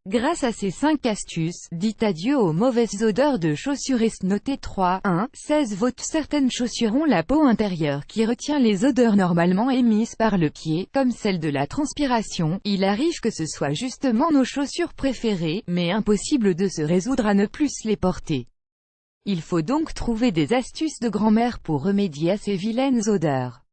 Grâce à ces 5 astuces, dites adieu aux mauvaises odeurs de chaussures et notez 3. 1. 16. Certaines chaussures ont la peau intérieure qui retient les odeurs normalement émises par le pied, comme celle de la transpiration. Il arrive que ce soit justement nos chaussures préférées, mais impossible de se résoudre à ne plus les porter. Il faut donc trouver des astuces de grand-mère pour remédier à ces vilaines odeurs.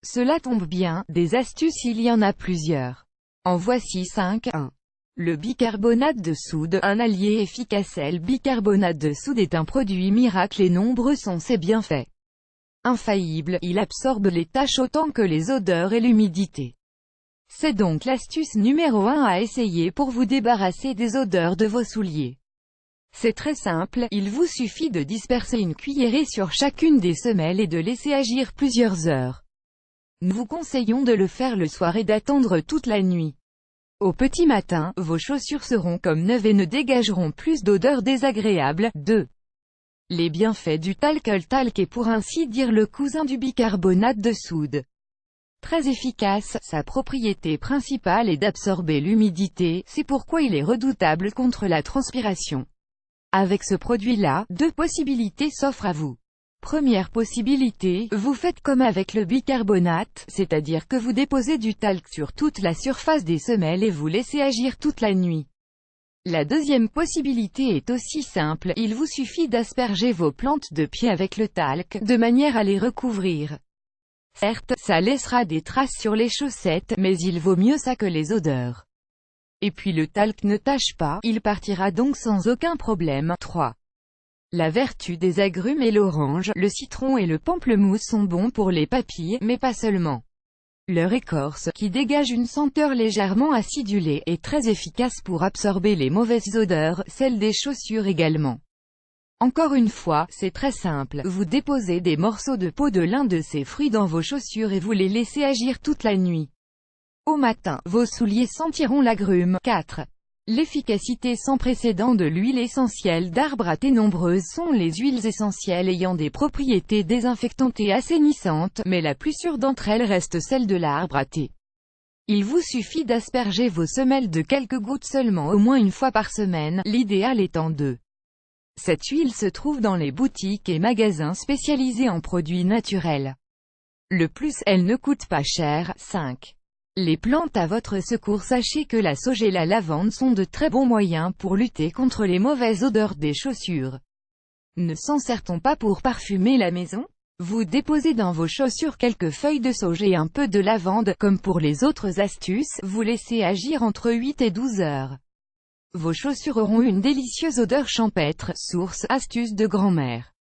Cela tombe bien, des astuces il y en a plusieurs. En voici 5. 1. Le bicarbonate de soude, un allié efficace. Le bicarbonate de soude est un produit miracle et nombreux sont ses bienfaits. Infaillible, il absorbe les taches autant que les odeurs et l'humidité. C'est donc l'astuce numéro 1 à essayer pour vous débarrasser des odeurs de vos souliers. C'est très simple, il vous suffit de disperser une cuillerée sur chacune des semelles et de laisser agir plusieurs heures. Nous vous conseillons de le faire le soir et d'attendre toute la nuit. Au petit matin, vos chaussures seront comme neuves et ne dégageront plus d'odeurs désagréables. 2. Les bienfaits du talc. Le talc est pour ainsi dire le cousin du bicarbonate de soude. Très efficace, sa propriété principale est d'absorber l'humidité, c'est pourquoi il est redoutable contre la transpiration. Avec ce produit-là, 2 possibilités s'offrent à vous. Première possibilité, vous faites comme avec le bicarbonate, c'est-à-dire que vous déposez du talc sur toute la surface des semelles et vous laissez agir toute la nuit. La deuxième possibilité est aussi simple, il vous suffit d'asperger vos plantes de pied avec le talc, de manière à les recouvrir. Certes, ça laissera des traces sur les chaussettes, mais il vaut mieux ça que les odeurs. Et puis le talc ne tache pas, il partira donc sans aucun problème. 3. La vertu des agrumes et l'orange, le citron et le pamplemousse sont bons pour les papilles, mais pas seulement. Leur écorce, qui dégage une senteur légèrement acidulée, est très efficace pour absorber les mauvaises odeurs, celles des chaussures également. Encore une fois, c'est très simple, vous déposez des morceaux de peau de l'un de ces fruits dans vos chaussures et vous les laissez agir toute la nuit. Au matin, vos souliers sentiront l'agrume. 4. L'efficacité sans précédent de l'huile essentielle d'arbre à thé. Nombreuses sont les huiles essentielles ayant des propriétés désinfectantes et assainissantes, mais la plus sûre d'entre elles reste celle de l'arbre à thé. Il vous suffit d'asperger vos semelles de quelques gouttes seulement au moins une fois par semaine, l'idéal étant 2. Cette huile se trouve dans les boutiques et magasins spécialisés en produits naturels. Le plus, elle ne coûte pas cher. 5. Les plantes à votre secours. Sachez que la sauge et la lavande sont de très bons moyens pour lutter contre les mauvaises odeurs des chaussures. Ne s'en sert-on pas pour parfumer la maison? Vous déposez dans vos chaussures quelques feuilles de sauge et un peu de lavande, comme pour les autres astuces, vous laissez agir entre 8 et 12 heures. Vos chaussures auront une délicieuse odeur champêtre, source, astuce de grand-mère.